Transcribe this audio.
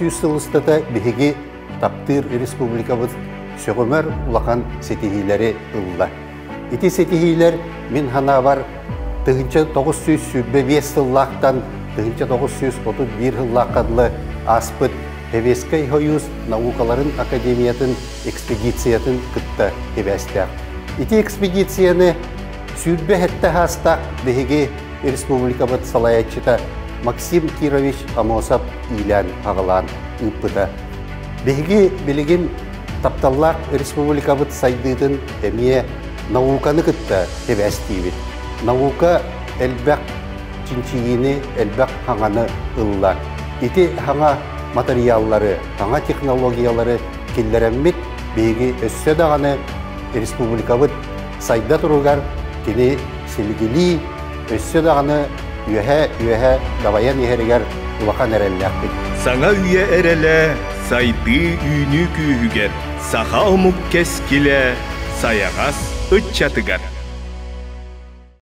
сылыстата биһиги таптыр республикабыз сөғөмөр улахан сетихилери ылла. Ити сетихилер мен хана бар 1905 сыллақтан 1931 сыллаққадлы аспыт Певескай Союз наукаларын академиятын экспедициятын кытта эбәстәк. Ити экспедицияны сүрбе хәтта хастак биһиги республикабыт салаячыта Максим Кирович Амосов илән ағылан үппіті. Беги білігін тапталлақ республикабыт сайдыдың әмие науканы кытта әбәстейбіт. Наука әлбәк чинчиені, әлбәк хаңаны ылла. Ити хаңа материаллары, хаңа технологиялары келлерәммет беги өссө дағаны республикабыт сайда тұруғар кені селгілі өссө дағаны үйе даваян ехерегер улахан әрелләқпет. Саңа үйе әрелі сайды үйні күйігер, саха омук кескіле, саяғас үтчатыгар.